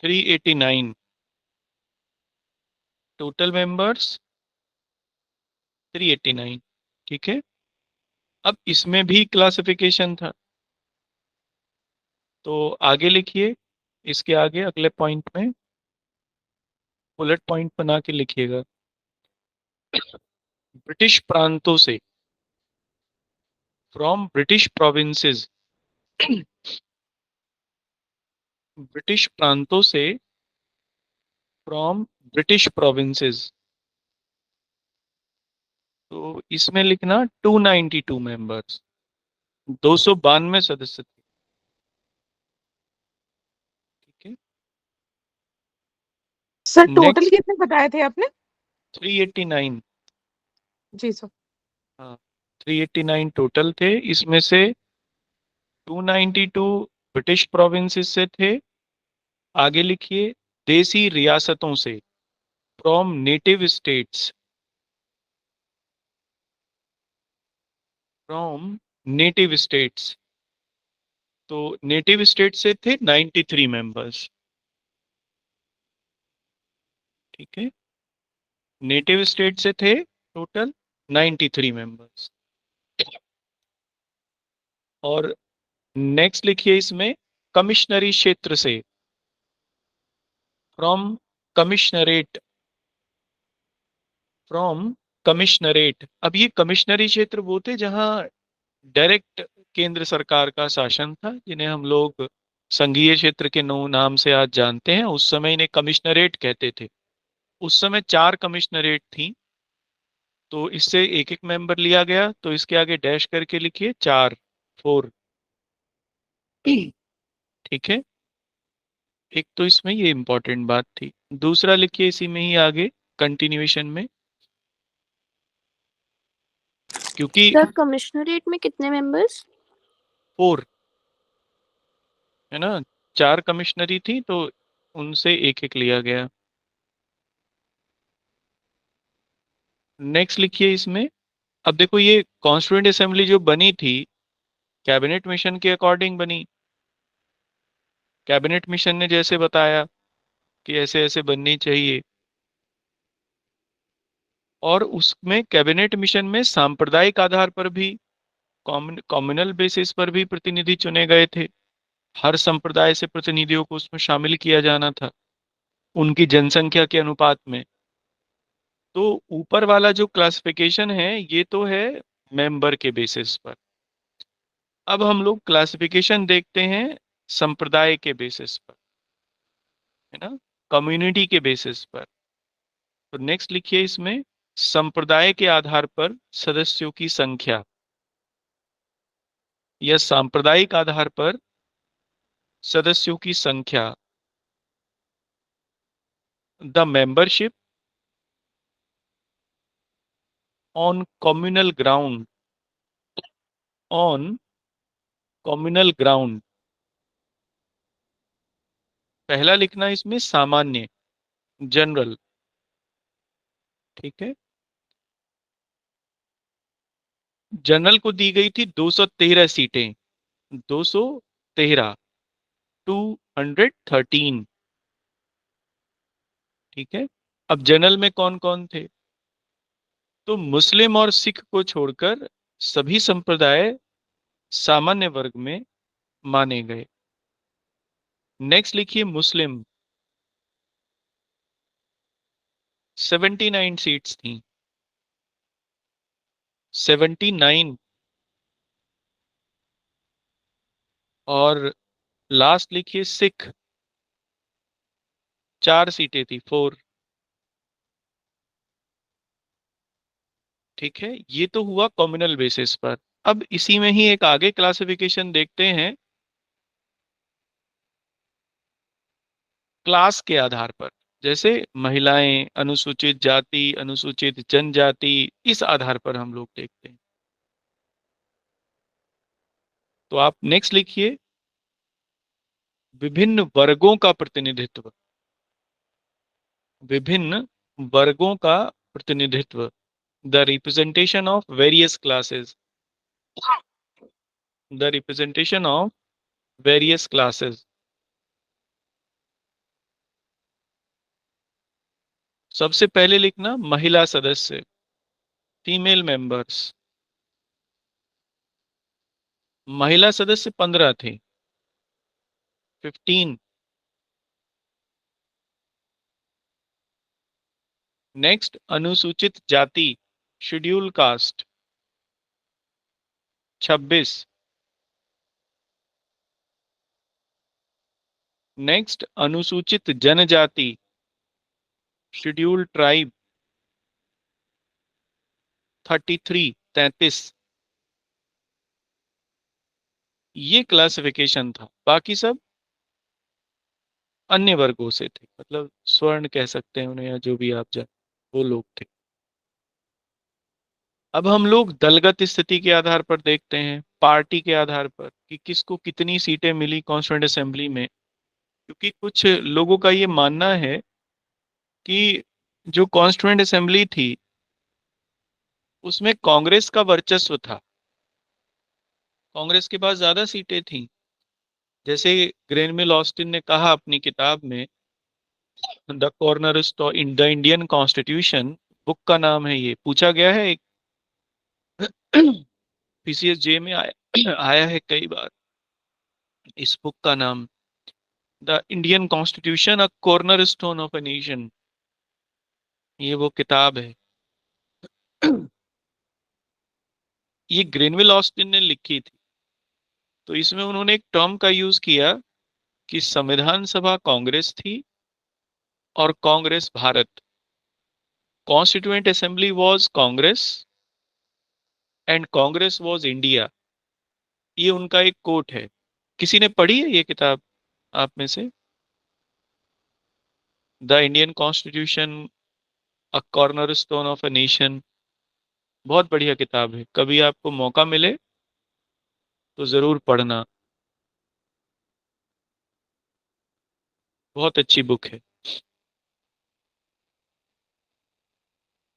389 total members 389। ठीक है, अब इसमें भी क्लासिफिकेशन था, तो आगे लिखिए, इसके आगे अगले पॉइंट में बुलेट पॉइंट बना के लिखिएगा। ब्रिटिश प्रांतों से, फ्रॉम ब्रिटिश प्रोविंसेस, ब्रिटिश प्रांतों से, फ्रॉम ब्रिटिश प्रोविंसेस। तो इसमें लिखना 292 मेंबर्स, 292 सदस्य थे। ठीक है, सर टोटल नेक्स्ट कितने बताए थे आपने? 389। जी सर। हाँ, 389 टोटल थे, इसमें से 292 ब्रिटिश प्रोविंसेस से थे। आगे लिखिए, देसी रियासतों से, from native states, from native states. तो नेटिव स्टेट से थे 93 मेंबर्स। ठीक है, नेटिव स्टेट से थे टोटल 93 मेंबर्स। और नेक्स्ट लिखिए इसमें, कमिश्नरी क्षेत्र से, फ्रॉम कमिश्नरेट, फ्रॉम कमिश्नरेट। अब ये कमिश्नरी क्षेत्र वो थे जहां डायरेक्ट केंद्र सरकार का शासन था, जिन्हें हम लोग संघीय क्षेत्र के नाम से आज जानते हैं। उस समय इन्हें कमिश्नरेट कहते थे। उस समय 4 कमिश्नरेट थी, तो इससे एक एक मेंबर लिया गया, तो इसके आगे डैश करके लिखिए 4, 4। ठीक है, एक तो इसमें ये इंपॉर्टेंट बात थी। दूसरा लिखिए इसी में ही आगे कंटिन्यूएशन में, क्योंकि सर कमिश्नरेट में कितने मेंबर्स? 4 है ना, 4 कमिश्नरी थी, तो उनसे एक एक लिया गया। नेक्स्ट लिखिए इसमें, अब देखो ये कॉन्स्टिट्यूएंट असेंबली जो बनी थी, कैबिनेट मिशन के अकॉर्डिंग बनी। कैबिनेट मिशन ने जैसे बताया कि ऐसे ऐसे बननी चाहिए, और उसमें कैबिनेट मिशन में सांप्रदायिक आधार पर भी, कॉम्युनल बेसिस पर भी प्रतिनिधि चुने गए थे। हर संप्रदाय से प्रतिनिधियों को उसमें शामिल किया जाना था, उनकी जनसंख्या के अनुपात में। तो ऊपर वाला जो क्लासिफिकेशन है ये तो है मेंबर के बेसिस पर। अब हम लोग क्लासिफिकेशन देखते हैं संप्रदाय के बेसिस पर, है ना, कम्युनिटी के बेसिस पर। तो नेक्स्ट लिखिए इसमें, संप्रदाय के आधार पर सदस्यों की संख्या, या सांप्रदायिक आधार पर सदस्यों की संख्या, the membership on communal ground, on communal ground. पहला लिखना इसमें सामान्य, जनरल। ठीक है, जनरल को दी गई थी 213 सीटें, 213, 213। ठीक है, अब जनरल में कौन कौन थे? तो मुस्लिम और सिख को छोड़कर सभी संप्रदाय सामान्य वर्ग में माने गए। नेक्स्ट लिखिए, मुस्लिम 79 सीट्स थी, 79। और लास्ट लिखिए, सिख 4 सीटें थी, 4। ठीक है, ये तो हुआ कम्युनल बेसिस पर। अब इसी में ही एक आगे क्लासिफिकेशन देखते हैं, क्लास के आधार पर। जैसे महिलाएं, अनुसूचित जाति, अनुसूचित जनजाति, इस आधार पर हम लोग देखते हैं। तो आप नेक्स्ट लिखिए, विभिन्न वर्गों का प्रतिनिधित्व, विभिन्न वर्गों का प्रतिनिधित्व, the representation of various classes, the representation of various classes. सबसे पहले लिखना महिला सदस्य, फीमेल मेंबर्स। महिला सदस्य 15 थे, 15। नेक्स्ट अनुसूचित जाति, शेड्यूल कास्ट, 26। नेक्स्ट अनुसूचित जनजाति, शेड्यूल ट्राइब, 33, 33। ये क्लासिफिकेशन था। बाकी सब अन्य वर्गों से थे, मतलब स्वर्ण कह सकते हैं उन्हें, या जो भी आप जान, वो लोग थे। अब हम लोग दलगत स्थिति के आधार पर देखते हैं, पार्टी के आधार पर, कि किसको कितनी सीटें मिली कॉन्स्टिट्यूएंट असेंबली में। क्योंकि कुछ लोगों का ये मानना है कि जो कॉन्स्टिट्यूएंट असेंबली थी उसमें कांग्रेस का वर्चस्व था, कांग्रेस के पास ज्यादा सीटें थी। जैसे ग्रेनविल ऑस्टिन ने कहा अपनी किताब में, the corner in the Indian constitution, book का नाम है, ये पूछा गया है एक पीसीएसजे में आया है कई बार इस बुक का नाम, the Indian constitution a corner stone of a nation. ये वो किताब है। ये ग्रेनविल ऑस्टिन ने लिखी थी। तो इसमें उन्होंने एक टर्म का यूज किया कि संविधान सभा कांग्रेस थी और Congress Bharat, constituent assembly was Congress and Congress was India. ये उनका एक कोट है। किसी ने पढ़ी है ये किताब आप में से, the Indian constitution a corner stone of a nation? बहुत बढ़िया किताब है, कभी आपको मौका मिले तो जरूर पढ़ना, बहुत अच्छी बुक है।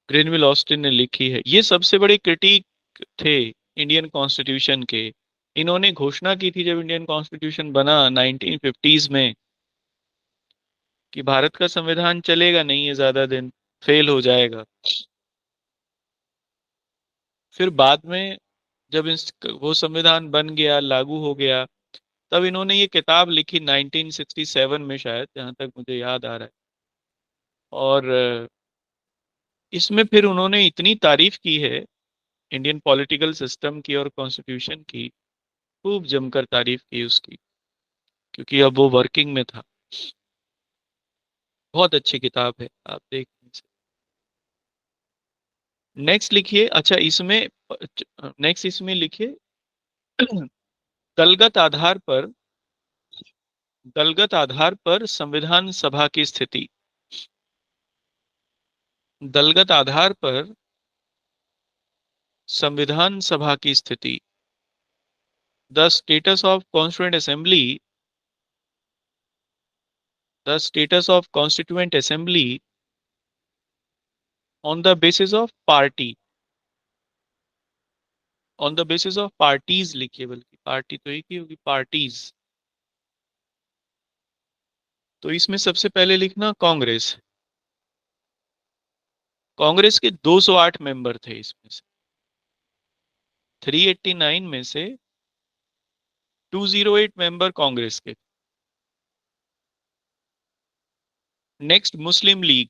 ग्रेनविल ऑस्टिन ने लिखी है। ये सबसे बड़े क्रिटिक थे इंडियन कॉन्स्टिट्यूशन के। इन्होंने घोषणा की थी जब इंडियन कॉन्स्टिट्यूशन बना 1950s में, कि भारत का संविधान चलेगा नहीं है ज्यादा दिन, फेल हो जाएगा। फिर बाद में जब वो संविधान बन गया, लागू हो गया, तब इन्होंने ये किताब लिखी 1967 में शायद, जहां तक मुझे याद आ रहा है। और इसमें फिर उन्होंने इतनी तारीफ की है इंडियन पॉलिटिकल सिस्टम की और कॉन्स्टिट्यूशन की, खूब जमकर तारीफ की उसकी, क्योंकि अब वो वर्किंग में था। बहुत अच्छी किताब है, आप देख। नेक्स्ट लिखिए, अच्छा इसमें, नेक्स्ट इसमें लिखिए दलगत आधार पर, दलगत आधार पर संविधान सभा की स्थिति। दलगत आधार पर संविधान सभा की स्थिति, the status of constituent assembly, the status of constituent assembly on the basis of party, on the basis of parties लिखिए, बल्कि पार्टी तो एक ही होगी, पार्टीज। तो इसमें सबसे पहले लिखना कांग्रेस। कांग्रेस के 208 मेंबर थे, इसमें से 389 में से 208 मेंबर कांग्रेस के। नेक्स्ट मुस्लिम लीग,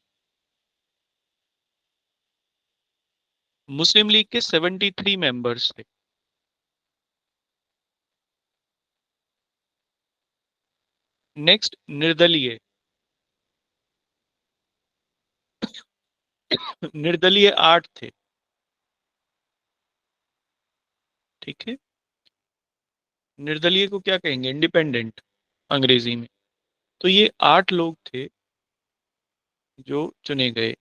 मुस्लिम लीग के 73 मेंबर्स थे। नेक्स्ट निर्दलीय, निर्दलीय 8 थे। ठीक है, निर्दलीय को क्या कहेंगे, इंडिपेंडेंट अंग्रेजी में। तो ये 8 लोग थे जो चुने गए।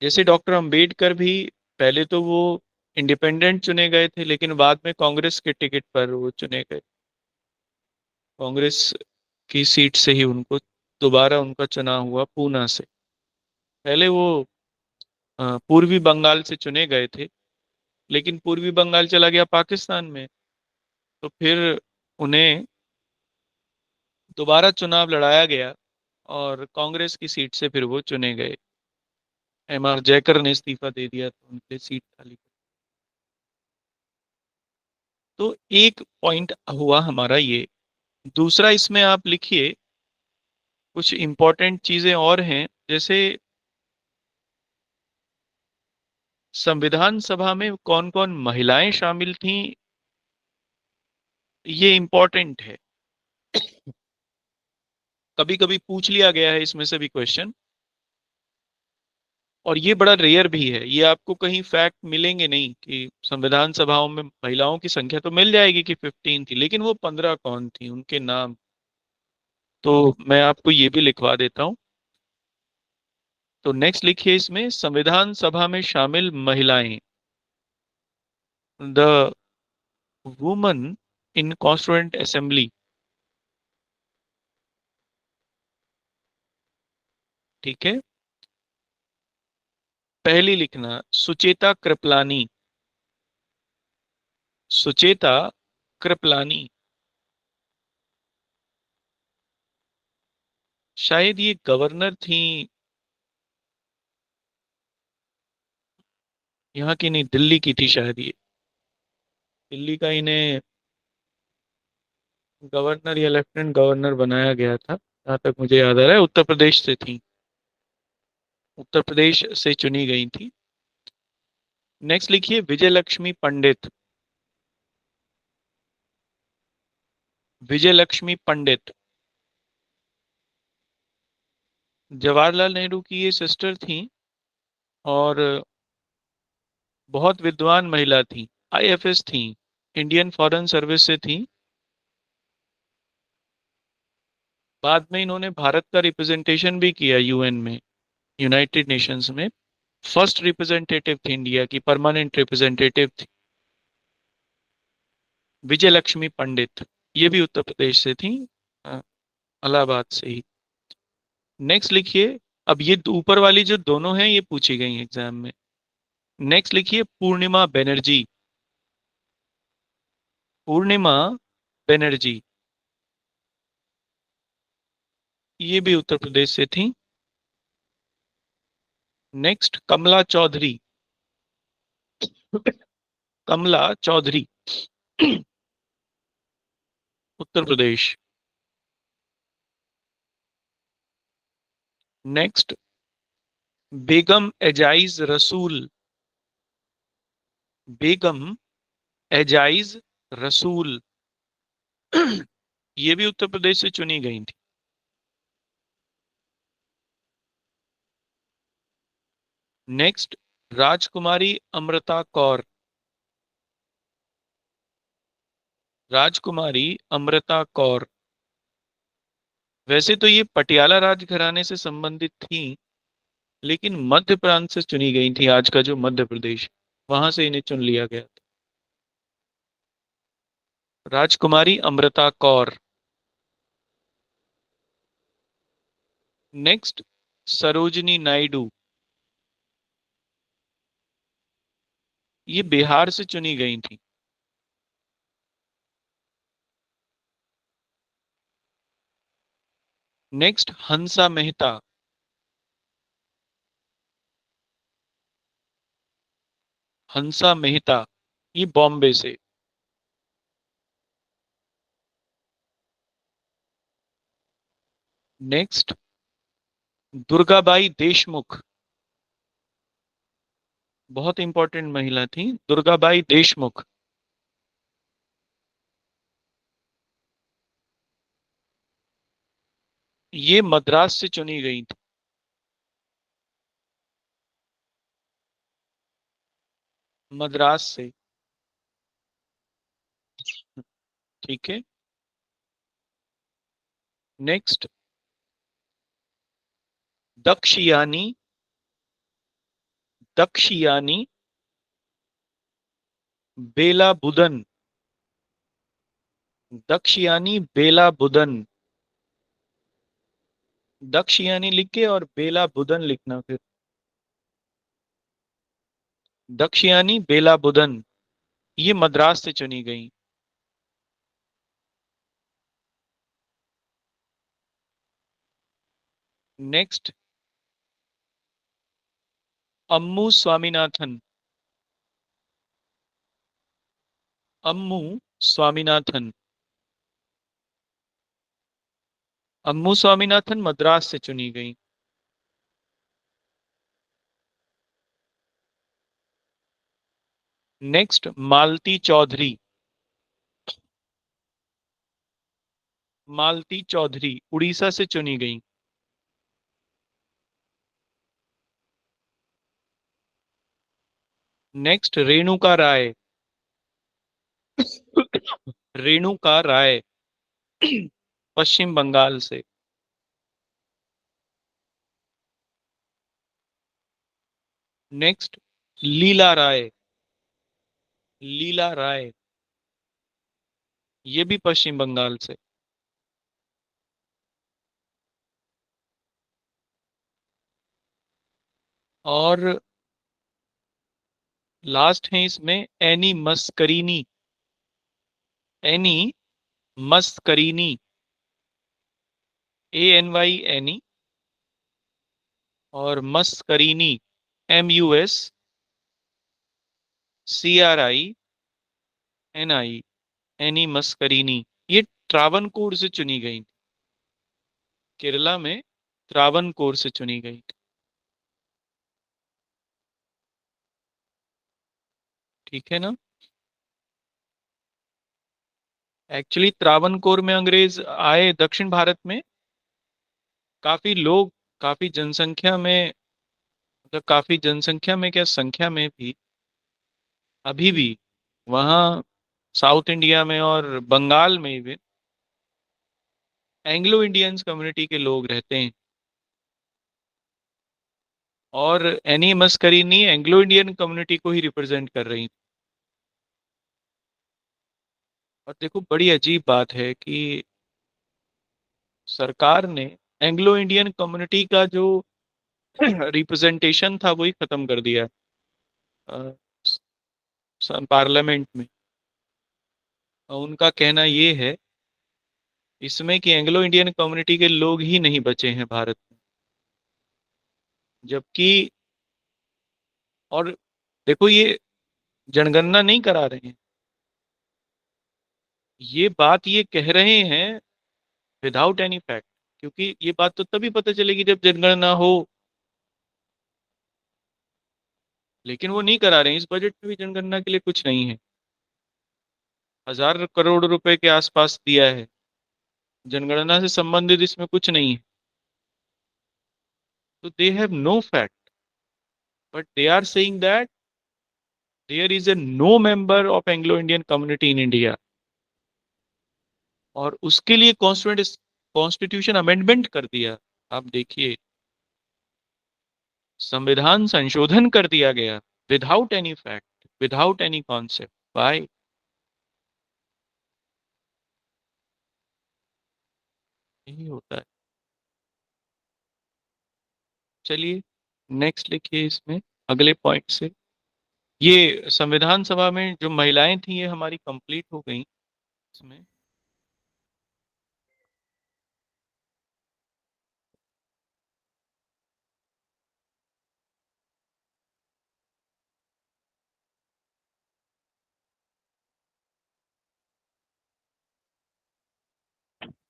जैसे डॉक्टर अंबेडकर भी, पहले तो वो इंडिपेंडेंट चुने गए थे, लेकिन बाद में कांग्रेस के टिकट पर वो चुने गए। कांग्रेस की सीट से ही उनको दोबारा उनका चुनाव हुआ, पूना से। पहले वो पूर्वी बंगाल से चुने गए थे, लेकिन पूर्वी बंगाल चला गया पाकिस्तान में, तो फिर उन्हें दोबारा चुनाव लड़ाया गया और कांग्रेस की सीट से फिर वो चुने गए। एमआर जयकर ने इस्तीफा दे दिया तो उनके सीट खाली। तो एक पॉइंट हुआ हमारा ये। दूसरा, इसमें आप लिखिए कुछ इंपॉर्टेंट चीजें और हैं, जैसे संविधान सभा में कौन कौन महिलाएं शामिल थीं, ये इंपॉर्टेंट है। कभी कभी पूछ लिया गया है इसमें से भी क्वेश्चन, और ये बड़ा रेयर भी है। ये आपको कहीं फैक्ट मिलेंगे नहीं कि संविधान सभाओं में महिलाओं की संख्या तो मिल जाएगी कि 15 थी, लेकिन वो 15 कौन थी, उनके नाम। तो मैं आपको ये भी लिखवा देता हूँ। तो नेक्स्ट लिखिए इसमें, संविधान सभा में शामिल महिलाएं। The woman in constituent assembly. ठीक है। पहली लिखना सुचेता कृपलानी। सुचेता कृपलानी। शायद ये गवर्नर थी, यहाँ की नहीं, दिल्ली की थी शायद ये। दिल्ली का इन्हें गवर्नर या लेफ्टिनेंट गवर्नर बनाया गया था, जहाँ तक मुझे याद आ रहा है। उत्तर प्रदेश से थी, उत्तर प्रदेश से चुनी गई थी। नेक्स्ट लिखिए विजय लक्ष्मी पंडित। विजय लक्ष्मी पंडित जवाहरलाल नेहरू की ये सिस्टर थी, और बहुत विद्वान महिला थी। आईएफएस थी, इंडियन फॉरेन सर्विस से थी। बाद में इन्होंने भारत का रिप्रेजेंटेशन भी किया यूएन में, यूनाइटेड नेशंस में। फर्स्ट रिप्रेजेंटेटिव थी इंडिया की, परमानेंट रिप्रेजेंटेटिव थी विजय लक्ष्मी पंडित। ये भी उत्तर प्रदेश से थी, अ, इलाहाबाद से ही। नेक्स्ट लिखिए, अब ये ऊपर वाली जो दोनों हैं ये पूछी गई एग्जाम में। नेक्स्ट लिखिए पूर्णिमा बनर्जी। पूर्णिमा बनर्जी, ये भी उत्तर प्रदेश से थी। नेक्स्ट कमला चौधरी। कमला चौधरी उत्तर प्रदेश। नेक्स्ट बेगम एजाइज रसूल। बेगम एजाइज रसूल ये भी उत्तर प्रदेश से चुनी गई थी। नेक्स्ट राजकुमारी अमृता कौर। राजकुमारी अमृता कौर, वैसे तो ये पटियाला राजघराने से संबंधित थी, लेकिन मध्य प्रांत से चुनी गई थी, आज का जो मध्य प्रदेश, वहां से इन्हें चुन लिया गया था। राजकुमारी अमृता कौर। नेक्स्ट सरोजिनी नायडू, ये बिहार से चुनी गई थी। नेक्स्ट हंसा मेहता। हंसा मेहता, ये बॉम्बे से। नेक्स्ट दुर्गाबाई देशमुख, बहुत इंपॉर्टेंट महिला थी दुर्गाबाई देशमुख। ये मद्रास से चुनी गई थी। मद्रास से। ठीक है। नेक्स्ट दक्षयानी। दक्षयानी बेला बुदन। दक्षयानी बेला बुदन। दक्षयानी लिख के और बेला बुदन लिखना फिर। दक्षयानी बेला बुदन, ये मद्रास से चुनी गई। नेक्स्ट, अम्मू स्वामीनाथन। अम्मू स्वामीनाथन। अम्मू स्वामीनाथन मद्रास से चुनी गई। नेक्स्ट, मालती चौधरी। मालती चौधरी उड़ीसा से चुनी गई। नेक्स्ट, रेणुका राय। रेणुका राय पश्चिम बंगाल से। नेक्स्ट, लीला राय। लीला राय, ये भी पश्चिम बंगाल से। और लास्ट है इसमें एनी मस्करीनी। एनी मस्करीनी, ANY, और मस्करीनी, MUSCRINI, एनी मस्करीनी। ये त्रावणकोर से चुनी गई, केरला में त्रावणकोर से चुनी गई। ठीक है ना। एक्चुअली त्रावणकोर में अंग्रेज आए दक्षिण भारत में। काफी लोग, काफी जनसंख्या में, मतलब काफी जनसंख्या में क्या, संख्या में भी अभी भी वहाँ साउथ इंडिया में और बंगाल में भी एंग्लो इंडियंस कम्युनिटी के लोग रहते हैं। और एनी मस्करीनी एंग्लो इंडियन कम्युनिटी को ही रिप्रेजेंट कर रही थी। और देखो, बड़ी अजीब बात है कि सरकार ने एंग्लो इंडियन कम्युनिटी का जो रिप्रेजेंटेशन था वही खत्म कर दिया पार्लियामेंट में। और उनका कहना ये है इसमें कि एंग्लो इंडियन कम्युनिटी के लोग ही नहीं बचे हैं भारत में। जबकि, और देखो, ये जनगणना नहीं करा रहे हैं, ये बात ये कह रहे हैं विदाउट एनी फैक्ट। क्योंकि ये बात तो तभी पता चलेगी जब जनगणना हो। लेकिन वो नहीं करा रहे हैं, इस बजट में भी जनगणना के लिए कुछ नहीं है। 1,000 करोड़ रुपए के आसपास दिया है, जनगणना से संबंधित इसमें कुछ नहीं है। तो they have no fact, but they are saying that there is a no member of Anglo Indian community in India. और उसके लिए कॉन्स्टिट्यूशन अमेंडमेंट कर दिया। आप देखिए, संविधान संशोधन कर दिया गया without any fact, without any concept. By, यही होता है। चलिए, नेक्स्ट लिखिए इसमें अगले पॉइंट से। ये संविधान सभा में जो महिलाएं थी ये हमारी कंप्लीट हो गई इसमें।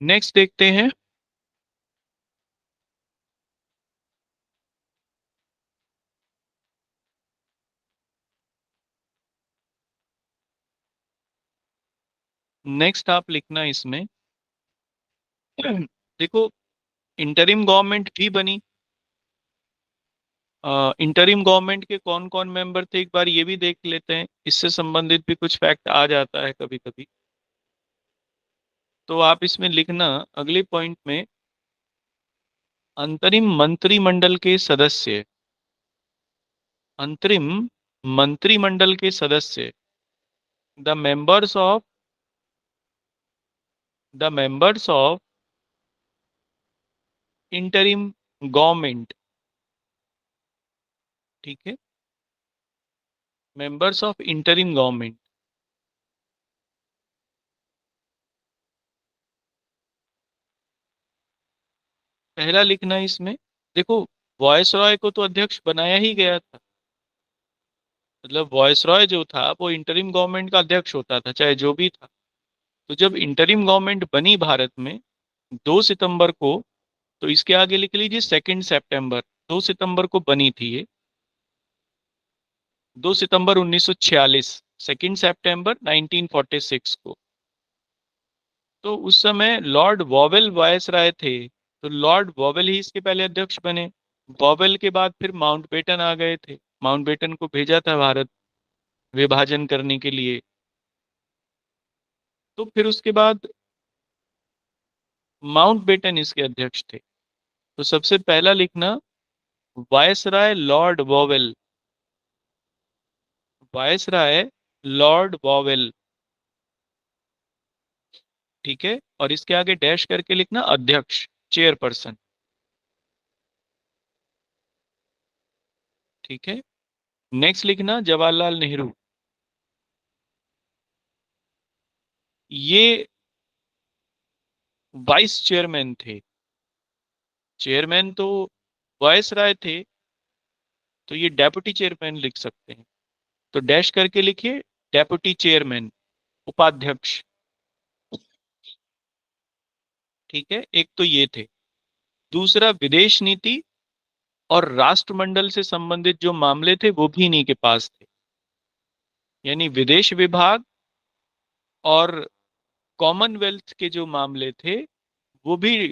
नेक्स्ट देखते हैं, नेक्स्ट आप लिखना इसमें। देखो, इंटरिम गवर्नमेंट भी बनी। इंटरिम गवर्नमेंट के कौन कौन मेंबर थे एक बार ये भी देख लेते हैं, इससे संबंधित भी कुछ फैक्ट आ जाता है कभी कभी। तो आप इसमें लिखना अगले पॉइंट में, अंतरिम मंत्रिमंडल के सदस्य। अंतरिम मंत्रिमंडल के सदस्य, the members of interim government. ठीक है, मेंबर्स ऑफ इंटरिम गवर्नमेंट। पहला लिखना इसमें, देखो वॉयसरॉय को तो अध्यक्ष बनाया ही गया था, मतलब वॉयसरॉय जो था वो इंटरिम गवर्नमेंट का अध्यक्ष होता था चाहे जो भी था। तो जब इंटरिम गवर्नमेंट बनी भारत में 2 सितंबर को, तो इसके आगे लिख लीजिए 2 सितंबर, 2 सितंबर को बनी थी ये, 2 सितंबर 1946, 2 सितंबर 1946 को। तो उस समय लॉर्ड वॉवेल वायसराय थे, तो लॉर्ड वॉवेल ही इसके पहले अध्यक्ष बने। वॉवेल के बाद फिर माउंटबेटन आ गए थे, माउंटबेटन को भेजा था भारत विभाजन करने के लिए। तो फिर उसके बाद माउंटबेटन इसके अध्यक्ष थे। तो सबसे पहला लिखना viceroy Lord vowel, viceroy Lord vowel, ठीक है। और इसके आगे डैश करके लिखना अध्यक्ष, चेयरपर्सन, ठीक है। नेक्स्ट लिखना जवाहरलाल नेहरू, ये वाइस चेयरमैन थे। चेयरमैन तो वायसराय थे, तो ये डेप्यूटी चेयरमैन लिख सकते हैं। तो डैश करके लिखिए डेप्यूटी चेयरमैन, उपाध्यक्ष, ठीक है। एक तो ये थे। दूसरा विदेश नीति और राष्ट्रमंडल से संबंधित जो मामले थे वो भी इन्हीं के पास थे, यानी विदेश विभाग और कॉमनवेल्थ के जो मामले थे वो भी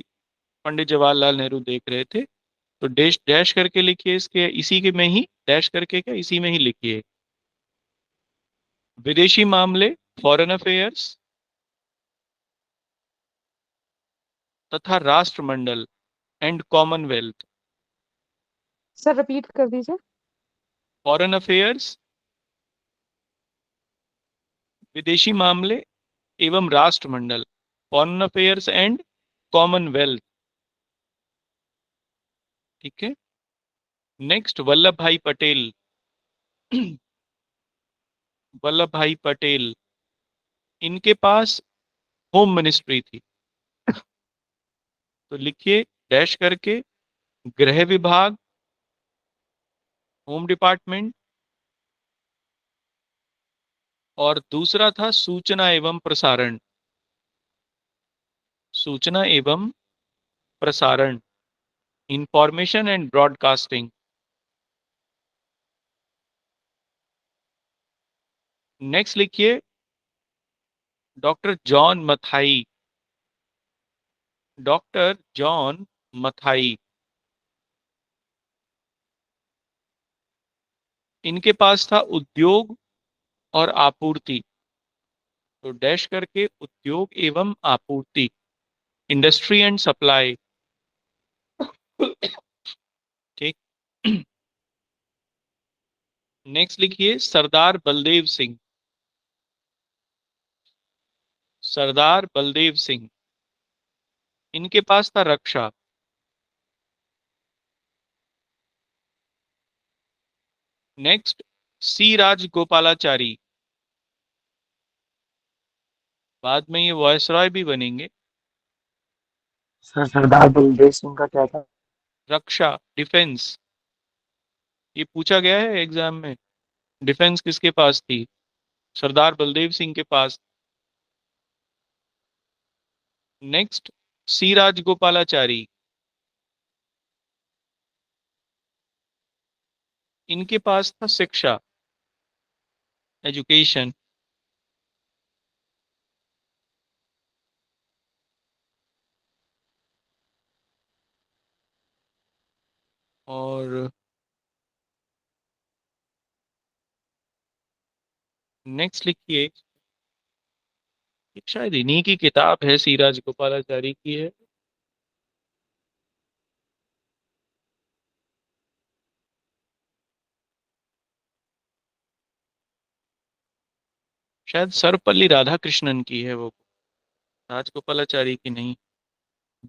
पंडित जवाहरलाल नेहरू देख रहे थे। तो डैश डैश करके लिखिए इसके, इसी के में ही डैश करके, क्या इसी में ही लिखिए विदेशी मामले, फॉरेन अफेयर्स, तथा राष्ट्रमंडल एंड कॉमनवेल्थ। सर रिपीट कर दीजिए। फॉरेन अफेयर्स, विदेशी मामले एवं राष्ट्रमंडल, फॉरेन अफेयर्स एंड कॉमनवेल्थ, ठीक है। नेक्स्ट वल्लभ भाई पटेल, वल्लभ भाई पटेल, इनके पास होम मिनिस्ट्री थी। तो लिखिए डैश करके गृह विभाग, होम डिपार्टमेंट, और दूसरा था सूचना एवं प्रसारण, सूचना एवं प्रसारण, इंफॉर्मेशन एंड ब्रॉडकास्टिंग। नेक्स्ट लिखिए doctor John Mathai, doctor John Mathai, इनके पास था उद्योग और आपूर्ति। तो डैश करके उद्योग एवं आपूर्ति, इंडस्ट्री एंड सप्लाई, ठीक। नेक्स्ट लिखिए सरदार बलदेव सिंह, सरदार बलदेव सिंह, इनके पास था रक्षा। नेक्स्ट सी राजगोपालाचारी, बाद में ये वॉयसरॉय भी बनेंगे। सर सरदार बलदेव सिंह का क्या था? रक्षा, डिफेंस, ये पूछा गया है एग्जाम में, डिफेंस किसके पास थी? सरदार बलदेव सिंह के पास। नेक्स्ट सी राजगोपालाचारी, इनके पास था शिक्षा, एजुकेशन। और नेक्स्ट लिखिए, शायद इन्हीं की किताब है, सी राजगोपालाचारी की है। शायद सर्वपल्ली राधाकृष्णन की है वो, राजगोपालाचारी की नहीं।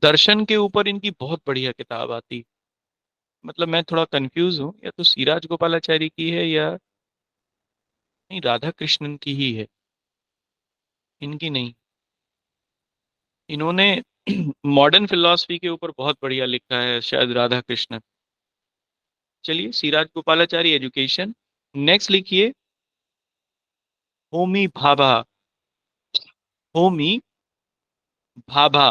दर्शन के ऊपर इनकी बहुत बढ़िया किताब आती, मतलब मैं थोड़ा कंफ्यूज हूँ, या तो सी राजगोपालाचारी की है या नहीं, राधा कृष्णन की ही है, इनकी नहीं। इन्होंने मॉडर्न फिलॉसफी के ऊपर बहुत बढ़िया लिखा है शायद राधा कृष्णन। चलिए, सिराज गोपालाचारी एजुकेशन। नेक्स्ट लिखिए होमी भाभा। होमी भाभा,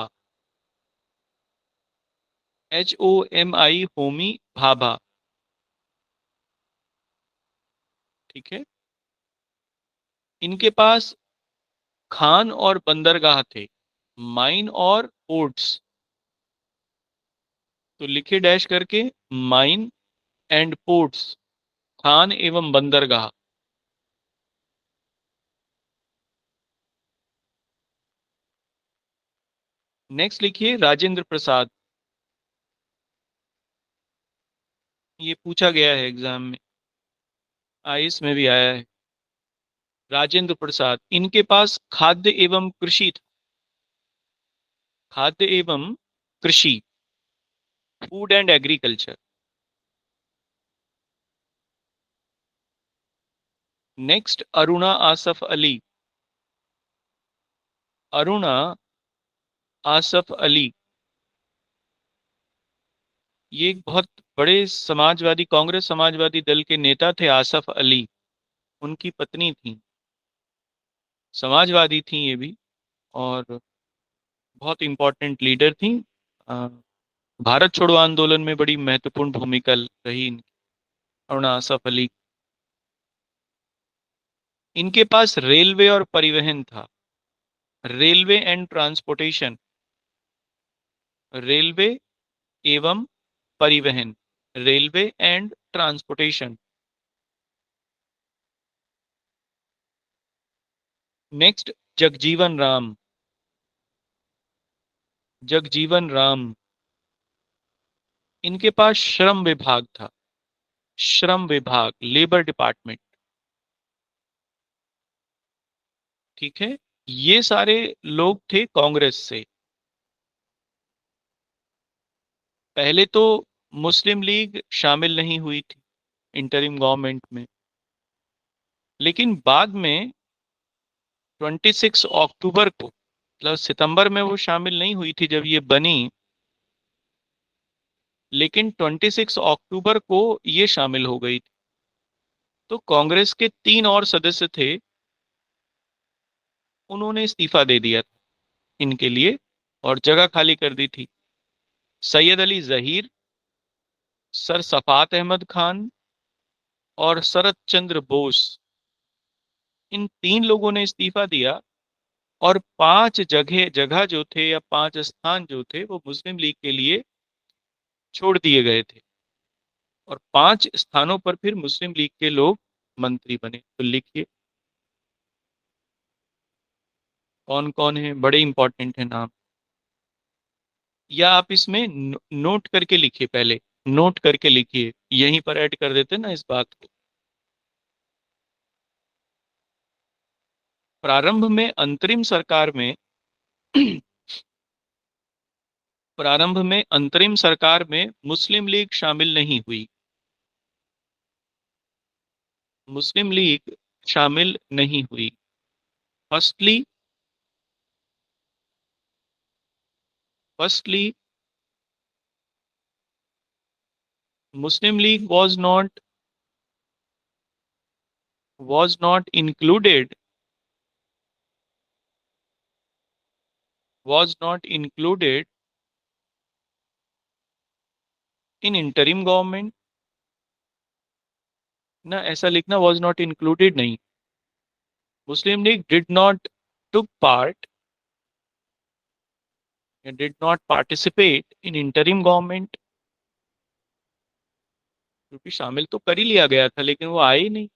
HOMI, होमी भाभा। ठीक है, इनके पास खान और बंदरगाह थे, माइन और पोर्ट्स। तो लिखिए डैश करके, माइन एंड पोर्ट्स, खान एवं बंदरगाह। नेक्स्ट लिखिए राजेंद्र प्रसाद। ये पूछा गया है एग्जाम में, आईएएस में भी आया है। राजेंद्र प्रसाद, इनके पास खाद्य एवं कृषि था। खाद्य एवं कृषि, food and agriculture. Next Aruna Asaf Ali. Aruna Asaf Ali, ये एक बहुत बड़े समाजवादी, कांग्रेस समाजवादी दल के नेता थे आसफ अली। उनकी पत्नी थी, समाजवादी थी ये भी, और बहुत इंपॉर्टेंट लीडर थी। अ, भारत छोड़ो आंदोलन में बड़ी महत्वपूर्ण भूमिका रही इनकी, अरुणा आसफ अली। इनके पास रेलवे और परिवहन था, रेलवे एंड ट्रांसपोर्टेशन, रेलवे एवं परिवहन, railway and transportation. Next Jagjivan Ram. Jagjivan Ram, इनके पास श्रम विभाग था, श्रम विभाग, लेबर डिपार्टमेंट। ठीक है, ये सारे लोग थे कांग्रेस से। पहले तो मुस्लिम लीग शामिल नहीं हुई थी इंटरिम गवर्नमेंट में, लेकिन बाद में 26 अक्टूबर को, मतलब सितंबर में वो शामिल नहीं हुई थी जब ये बनी, लेकिन 26 अक्टूबर को ये शामिल हो गई थी। तो कांग्रेस के 3 और सदस्य थे, उन्होंने इस्तीफा दे दिया था इनके लिए और जगह खाली कर दी थी। सैयद अली जहीर, सर सफात अहमद खान और शरत चंद्र बोस, इन 3 लोगों ने इस्तीफा दिया। और 5 जगह जगह जो थे, या 5 स्थान जो थे, वो मुस्लिम लीग के लिए छोड़ दिए गए थे। और 5 स्थानों पर फिर मुस्लिम लीग के लोग मंत्री बने। तो लिखिए कौन कौन है, बड़े इंपॉर्टेंट है नाम। या आप इसमें नोट करके लिखिए, पहले नोट करके लिखिए, यहीं पर ऐड कर देते ना इस बात को। प्रारंभ में अंतरिम सरकार में प्रारंभ में अंतरिम सरकार में मुस्लिम लीग शामिल नहीं हुई। मुस्लिम लीग शामिल नहीं हुई। Firstly firstly Muslim League was not included was not included in interim government। ना, ऐसा लिखना, was not included नहीं। Muslim League did not took part and did not participate in interim government, क्योंकि शामिल तो कर ही लिया गया था लेकिन वो आए ही नहीं।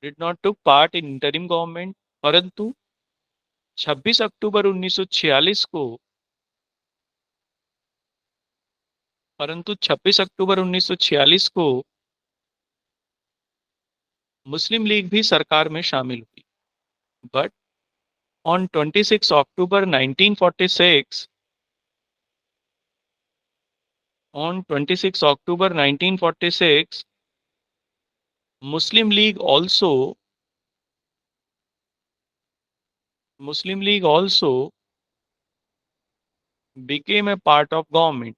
Did not took part in interim government, परंतु 26 अक्टूबर 1946 को परंतु 26 अक्टूबर 1946 को मुस्लिम लीग भी सरकार में शामिल हुई। But on 26 October 1946, on 26 October 1946, Muslim League also Muslim League also became a part of government.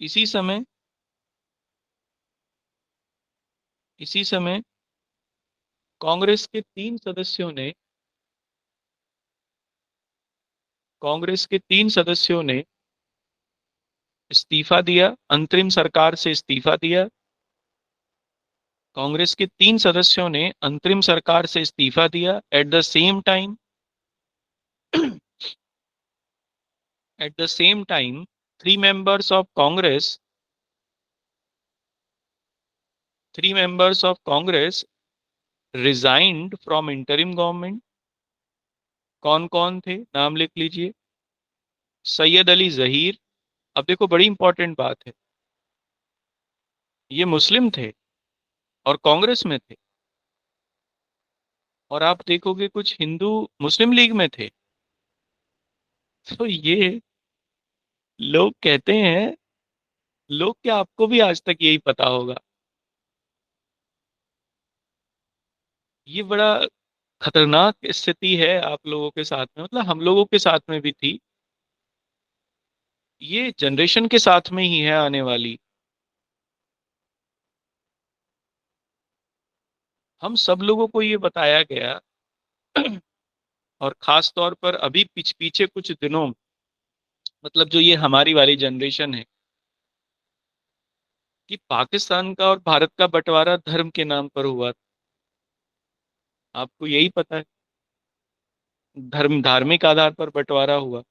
इसी समय कांग्रेस के तीन सदस्यों ने इस्तीफा दिया, अंतरिम सरकार से इस्तीफा दिया। कांग्रेस के तीन सदस्यों ने अंतरिम सरकार से इस्तीफा दिया। At the same time three members of Congress resigned from interim government। कौन कौन थे, नाम लिख लीजिए। सैयद अली जहीर। अब देखो बड़ी इंपॉर्टेंट बात है, ये मुस्लिम थे और कांग्रेस में थे, और आप देखोगे कुछ हिंदू मुस्लिम लीग में थे। तो ये लोग कहते हैं, लोग क्या, आपको भी आज तक यही पता होगा। ये बड़ा खतरनाक स्थिति है आप लोगों के साथ में, मतलब हम लोगों के साथ में भी थी, ये जनरेशन के साथ में ही है आने वाली। हम सब लोगों को ये बताया गया और खास तौर पर अभी पीछे कुछ दिनों, मतलब जो ये हमारी वाली जनरेशन है, कि पाकिस्तान का और भारत का बंटवारा धर्म के नाम पर हुआ। आपको यही पता है, धार्मिक आधार पर बंटवारा हुआ।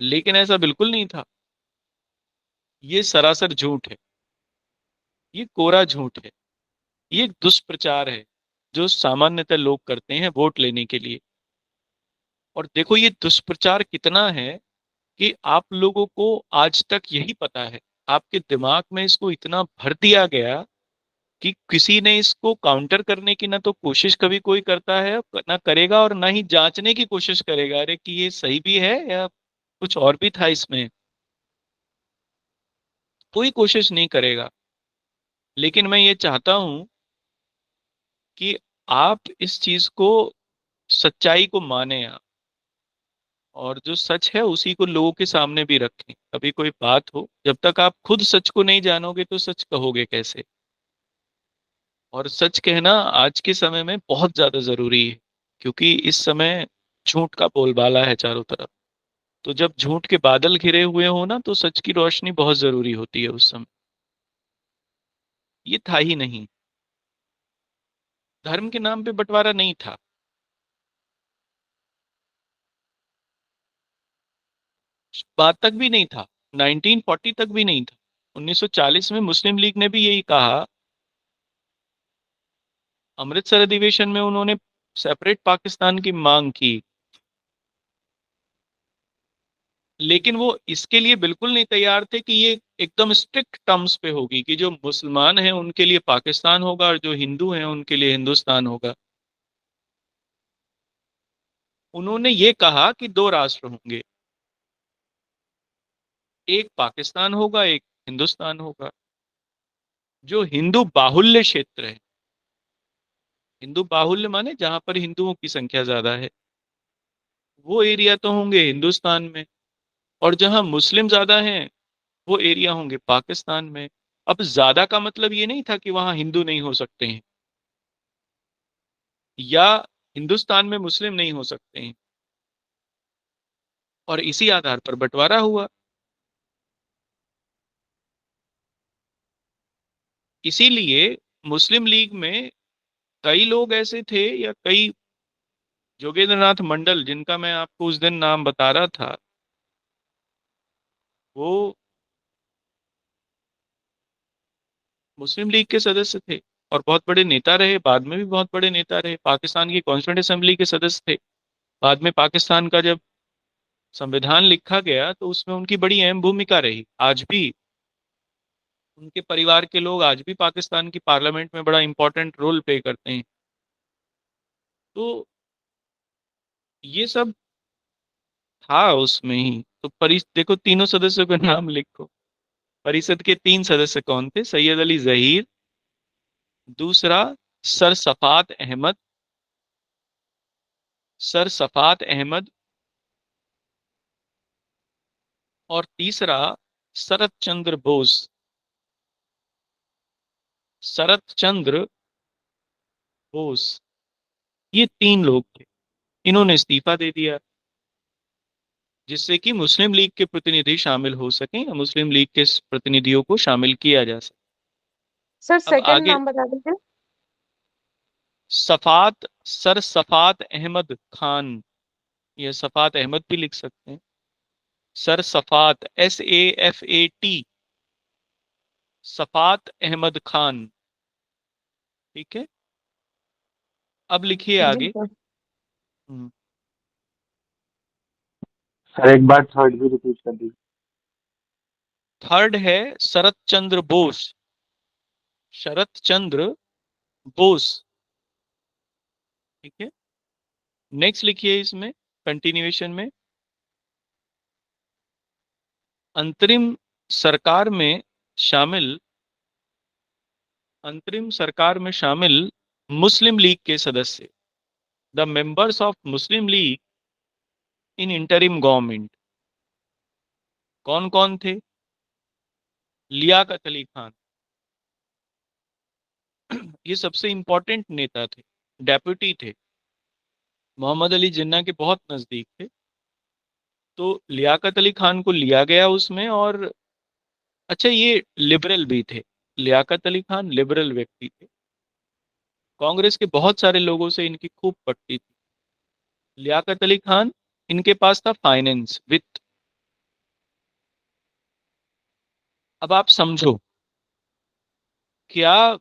लेकिन ऐसा बिल्कुल नहीं था, ये सरासर झूठ है, ये कोरा झूठ है, ये एक दुष्प्रचार है जो सामान्यतः लोग करते हैं वोट लेने के लिए। और देखो ये दुष्प्रचार कितना है कि आप लोगों को आज तक यही पता है, आपके दिमाग में इसको इतना भर दिया गया कि किसी ने इसको काउंटर करने की ना तो कोशिश कभी कोई करता है, ना करेगा, और ना ही जांचने की कोशिश करेगा, अरे कि ये सही भी है या कुछ और भी था इसमें, कोई कोशिश नहीं करेगा। लेकिन मैं ये चाहता हूं कि आप इस चीज को, सच्चाई को माने आप, और जो सच है उसी को लोगों के सामने भी रखें। कभी कोई बात हो, जब तक आप खुद सच को नहीं जानोगे तो सच कहोगे कैसे। और सच कहना आज के समय में बहुत ज्यादा जरूरी है, क्योंकि इस समय झूठ का बोलबाला है चारों तरफ। तो जब झूठ के बादल घिरे हुए हो ना, तो सच की रोशनी बहुत जरूरी होती है उस समय। ये था ही नहीं, धर्म के नाम पे बंटवारा नहीं था। बात तक भी नहीं था, 1940 तक भी नहीं था। 1940 में मुस्लिम लीग ने भी यही कहा, अमृतसर अधिवेशन में उन्होंने सेपरेट पाकिस्तान की मांग की। लेकिन वो इसके लिए बिल्कुल नहीं तैयार थे कि ये एकदम स्ट्रिक्ट टर्म्स पे होगी कि जो मुसलमान हैं उनके लिए पाकिस्तान होगा और जो हिंदू हैं उनके लिए हिंदुस्तान होगा। उन्होंने ये कहा कि दो राष्ट्र होंगे, एक पाकिस्तान होगा, एक हिंदुस्तान होगा। जो हिंदू बाहुल्य क्षेत्र है, हिंदू बाहुल्य माने जहां पर हिंदुओं की संख्या ज्यादा है, वो एरिया तो होंगे हिंदुस्तान में, और जहां मुस्लिम ज्यादा हैं वो एरिया होंगे पाकिस्तान में। अब ज्यादा का मतलब ये नहीं था कि वहां हिंदू नहीं हो सकते हैं या हिंदुस्तान में मुस्लिम नहीं हो सकते हैं, और इसी आधार पर बंटवारा हुआ। इसीलिए मुस्लिम लीग में कई लोग ऐसे थे, या कई, जोगेंद्र नाथ मंडल जिनका मैं आपको उस दिन नाम बता रहा था, वो मुस्लिम लीग के सदस्य थे और बहुत बड़े नेता रहे, बाद में भी बहुत बड़े नेता रहे, पाकिस्तान की कॉन्स्टिट्यूंट असेंबली के सदस्य थे। बाद में पाकिस्तान का जब संविधान लिखा गया तो उसमें उनकी बड़ी अहम भूमिका रही। आज भी उनके परिवार के लोग आज भी पाकिस्तान की पार्लियामेंट में बड़ा इंपॉर्टेंट रोल प्ले करते हैं। तो ये सब था उसमें ही। तो देखो तीनों सदस्यों के नाम लिखो। परिषद के तीन सदस्य कौन थे? सैयद अली जहीर, दूसरा सर सफात अहमद, सर सफात अहमद। और तीसरा शरत चंद्र बोस, शरत चंद्र बोस। ये तीन लोग थे, इन्होंने इस्तीफा दे दिया जिससे कि मुस्लिम लीग के प्रतिनिधि शामिल हो सकें या मुस्लिम लीग के प्रतिनिधियों को शामिल किया जा सके। सर अब सेकंड आगे नाम बता दीजिए। सफात, सर सफात अहमद खान, या सफात अहमद भी लिख सकते हैं। Sir Safat, SAFAT, Safat Ahmad Khan. ठीक है, अब लिखिए जी आगे। सर। हम्म, सर एक बार थर्ड भी रिपीट कर दीजिए। थर्ड है शरत चंद्र बोस, शरत चंद्र बोस। ठीक है, नेक्स्ट लिखिए इसमें कंटिन्यूएशन में, अंतरिम सरकार में शामिल, अंतरिम सरकार में शामिल मुस्लिम लीग के सदस्य, the members of Muslim league in interim government. कौन कौन थे? लियाकत अली खान, ये सबसे इंपॉर्टेंट नेता थे, डेप्यूटी थे, मोहम्मद अली जिन्ना के बहुत नजदीक थे। तो लियाकत अली खान को लिया गया उसमें। और अच्छा, ये लिबरल भी थे, लियाकत अली खान लिबरल व्यक्ति थे, कांग्रेस के बहुत सारे लोगों से इनकी खूब पटती थी। लियाकत अली खान, इनके पास था फाइनेंस, वित्त। अब आप समझो, क्या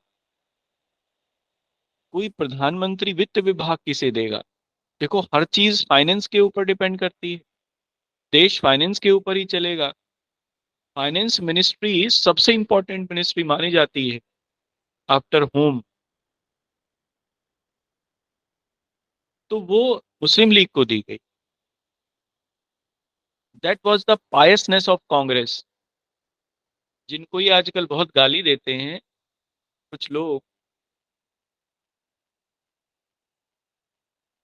कोई प्रधानमंत्री वित्त विभाग किसे देगा? देखो, हर चीज फाइनेंस के ऊपर डिपेंड करती है, देश फाइनेंस के ऊपर ही चलेगा। फाइनेंस मिनिस्ट्री सबसे इंपॉर्टेंट मिनिस्ट्री मानी जाती है आफ्टर होम। तो वो मुस्लिम लीग को दी गई। That was the piousness of Congress, जिनको ये आजकल बहुत गाली देते हैं कुछ लोग,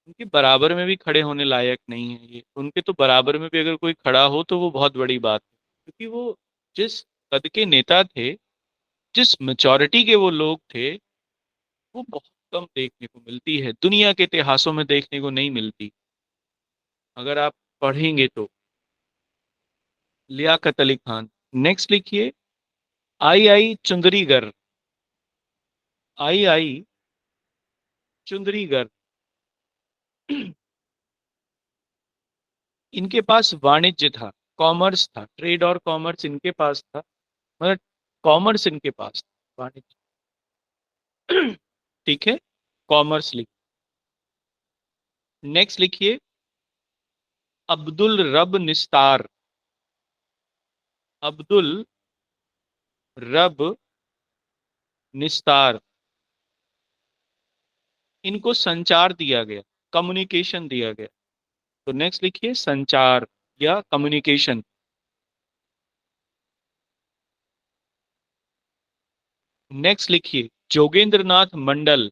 उनके बराबर में भी खड़े होने लायक नहीं है ये। उनके तो बराबर में भी अगर कोई खड़ा हो तो वो बहुत बड़ी बात है, क्योंकि वो जिस कद के नेता थे, जिस मेचोरिटी के वो लोग थे, वो बहुत कम देखने को मिलती है, दुनिया के इतिहासों में देखने को नहीं मिलती अगर आप पढ़ेंगे तो। लियाकत अली खान। नेक्स्ट लिखिए, आई चुंदरीगर, आई चुंदरीगर। इनके पास वाणिज्य था, कॉमर्स था, ट्रेड और कॉमर्स इनके पास था, मतलब कॉमर्स इनके पास था, वाणिज्य। ठीक है, कॉमर्स लिख। नेक्स्ट लिखिए, अब्दुल रब निस्तार, अब्दुल रब निस्तार। इनको संचार दिया गया, कम्युनिकेशन दिया गया। तो नेक्स्ट लिखिए, संचार या कम्युनिकेशन। नेक्स्ट लिखिए, जोगेंद्र नाथ मंडल,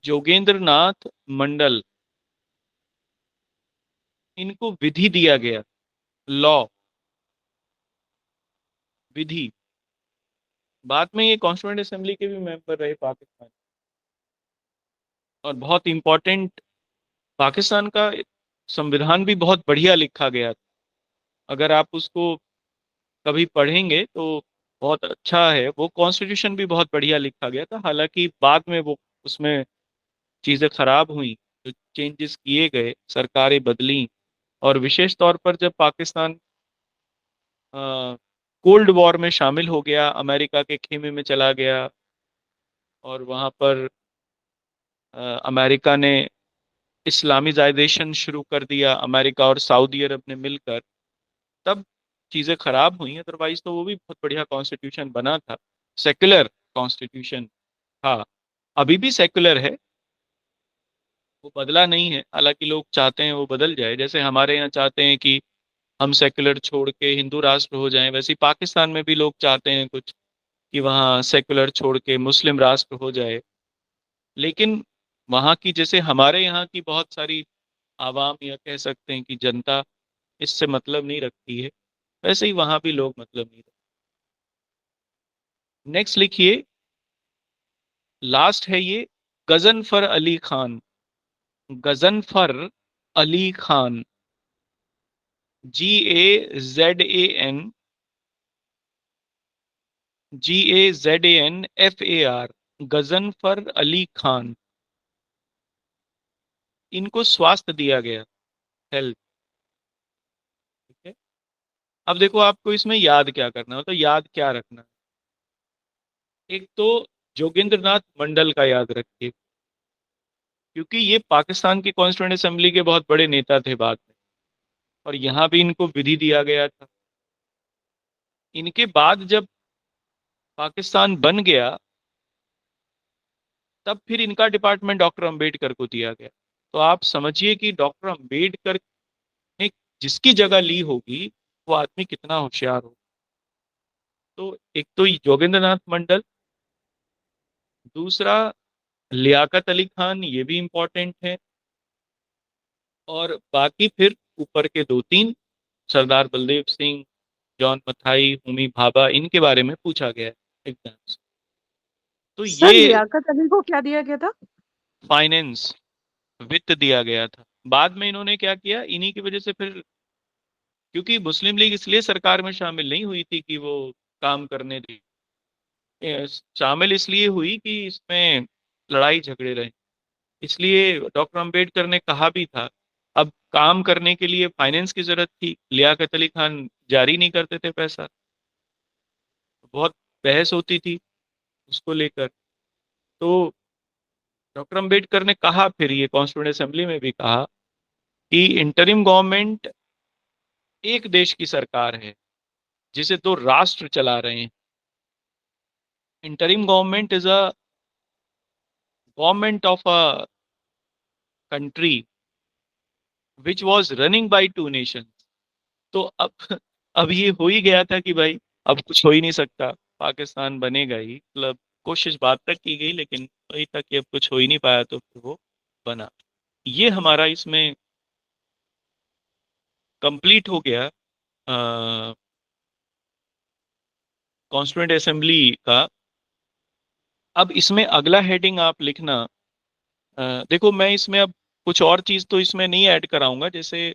जोगेंद्र नाथ मंडल। इनको विधि दिया गया, लॉ, विधि। बाद में ये कॉन्स्टिट्यूंट असेंबली के भी मेंबर रहे पाकिस्तान। और बहुत इंपॉर्टेंट, पाकिस्तान का संविधान भी बहुत बढ़िया लिखा गया था। अगर आप उसको कभी पढ़ेंगे तो बहुत अच्छा है। वो कॉन्स्टिट्यूशन भी बहुत बढ़िया लिखा गया था, हालांकि बाद में वो उसमें चीज़ें खराब हुई, तो चेंजेस किए गए, सरकारें बदली। और विशेष तौर पर जब पाकिस्तान कोल्ड वॉर में शामिल हो गया, अमेरिका के खेमे में चला गया, और वहाँ पर अमेरिका ने इस्लामिजाइजेशन शुरू कर दिया, अमेरिका और सऊदी अरब ने मिलकर, तब चीज़ें खराब हुई। अदरवाइज तो वो भी बहुत बढ़िया कॉन्स्टिट्यूशन बना था, सेक्युलर कॉन्स्टिट्यूशन था, अभी भी सेक्युलर है, वो बदला नहीं है। हालांकि लोग चाहते हैं वो बदल जाए, जैसे हमारे यहाँ चाहते हैं कि हम सेक्युलर छोड़ के हिंदू राष्ट्र हो जाएं, वैसे ही पाकिस्तान में भी लोग चाहते हैं कुछ कि वहाँ सेकुलर छोड़ के मुस्लिम राष्ट्र हो जाए। लेकिन वहाँ की, जैसे हमारे यहाँ की बहुत सारी आवाम, या कह सकते हैं कि जनता, इससे मतलब नहीं रखती है, वैसे ही वहाँ भी लोग मतलब नहीं रखते। नेक्स्ट लिखिए, लास्ट है ये, गजनफर अली खान। Ghazanfar Ali Khan, GAZAN, GAZANFAR, Ghazanfar Ali Khan. इनको स्वास्थ्य दिया गया, हेल्थ। ठीक है। अब देखो, आपको इसमें याद क्या करना है, तो याद क्या रखना है। एक तो जोगेंद्र नाथ मंडल का याद रखिए, क्योंकि ये पाकिस्तान की कॉन्स्टिट्यूंट असेंबली के बहुत बड़े नेता थे बाद में, और यहाँ भी इनको विधि दिया गया था। इनके बाद जब पाकिस्तान बन गया, तब फिर इनका डिपार्टमेंट डॉक्टर अंबेडकर को दिया गया। तो आप समझिए कि डॉक्टर अंबेडकर ने जिसकी जगह ली होगी, वो आदमी कितना होशियार हो। तो एक तो योगेंद्र नाथ मंडल, दूसरा लियाकत अली खान, ये भी इम्पोर्टेंट है, और बाकी फिर ऊपर के दो तीन, सरदार बलदेव सिंह, जॉन मथाई, होमी भाभा, इनके बारे में पूछा गया है एग्जाम्स। तो सर ये लियाकत अली को क्या दिया गया था? फाइनेंस, वित्त दिया गया था। बाद में इन्होंने क्या किया, इन्हीं की वजह से फिर, क्योंकि मुस्लिम लीग इसलिए सरकार में शामिल नहीं हुई थी कि वो काम करने दी, शामिल इसलिए हुई कि इसमें लड़ाई झगड़े रहे। इसलिए डॉक्टर अंबेडकर ने कहा भी था, अब काम करने के लिए फाइनेंस की जरूरत थी, लियाकत अली खान जारी नहीं करते थे पैसा, बहुत बहस होती थी उसको लेकर। तो डॉक्टर अंबेडकर ने कहा, फिर ये कॉन्स्टिट्यूंट असेंबली में भी कहा, कि इंटरिम गवर्नमेंट एक देश की सरकार है जिसे दो राष्ट्र चला रहे हैं। Interim government is a government of a country which was running by two nation. तो अब ये हो ही गया था कि भाई, अब कुछ हो ही नहीं सकता, पाकिस्तान बनेगा ही, मतलब कोशिश बात तक की गई, लेकिन वही तक कि अब कुछ हो ही नहीं पाया, तो फिर वो बना। ये हमारा इसमें कंप्लीट हो गया कॉन्स्टिट्यूंट असेंबली का। अब इसमें अगला हेडिंग आप लिखना, देखो मैं इसमें अब कुछ और चीज तो इसमें नहीं ऐड कराऊंगा, जैसे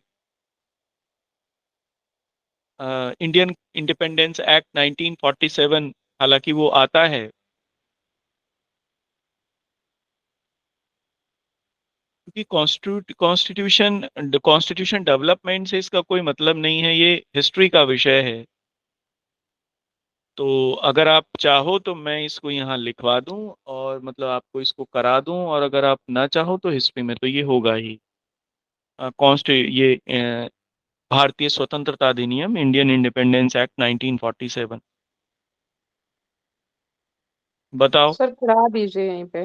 इंडियन इंडिपेंडेंस एक्ट 1947, हालांकि वो आता है, क्योंकि कॉन्स्टिट्यूशन कॉन्स्टिट्यूशन डेवलपमेंट से इसका कोई मतलब नहीं है, ये हिस्ट्री का विषय है। तो अगर आप चाहो तो मैं इसको यहाँ लिखवा दूं, और मतलब आपको इसको करा दूं, और अगर आप ना चाहो तो हिस्ट्री में तो ये होगा ही। भारतीय स्वतंत्रता अधिनियम, इंडियन इंडिपेंडेंस एक्ट 1947। बताओ। सर करा दीजिए यहीं पे।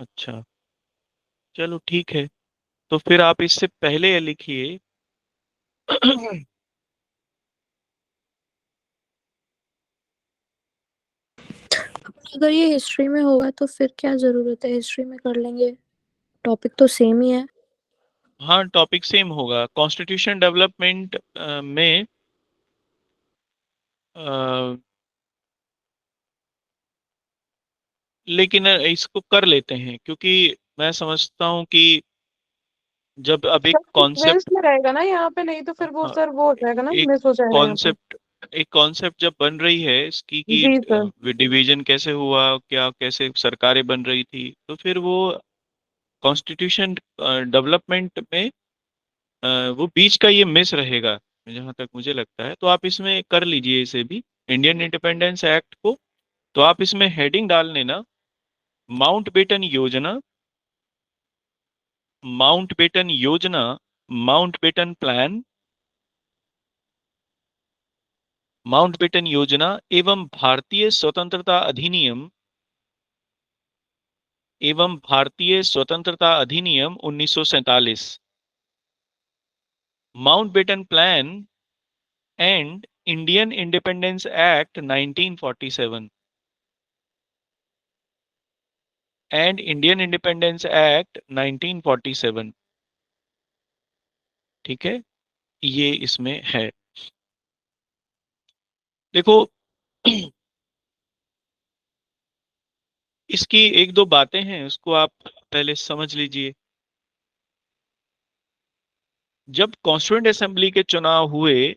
अच्छा, चलो ठीक है, तो फिर आप इससे पहले ये लिखिए। अगर ये हिस्ट्री में होगा तो फिर क्या जरूरत है, हिस्ट्री में कर लेंगे, टॉपिक तो सेम ही है। हाँ, टॉपिक सेम होगा, कॉन्स्टिट्यूशन डेवलपमेंट में अ, लेकिन इसको कर लेते हैं, क्योंकि मैं समझता हूँ कि जब अब एक सर सीक्वेंस कॉन्सेप्ट, में रहेगा ना यहाँ पे, नहीं तो फिर वो सर वो हो जाएगा ना, एक मिस हो जाएगा यहाँ पे। कॉन्सेप्ट एक कॉन्सेप्ट जब बन रही है इसकी, कि जी सर। डिवीजन कैसे हुआ, क्या कैसे सरकारें बन रही थी, तो फिर वो कॉन्स्टिट्यूशन डेवलपमेंट में वो बीच का ये मिस रहेगा, जहां तक मुझे लगता है। तो आप इसमें कर लीजिए इसे भी, इंडियन इंडिपेंडेंस एक्ट को। तो आप इसमें हेडिंग डाल लेना, माउंटबेटन योजना, माउंटबेटन योजना, माउंटबेटन प्लान, माउंटबेटन योजना एवं भारतीय स्वतंत्रता अधिनियम, एवं भारतीय स्वतंत्रता अधिनियम 1947, Mountbatten plan and Indian independence act 1947 and Indian independence act 1947, ठीक है, ये इसमें है। देखो इसकी एक दो बातें हैं, उसको आप पहले समझ लीजिए। जब कॉन्स्टिट्यूएंट असेंबली के चुनाव हुए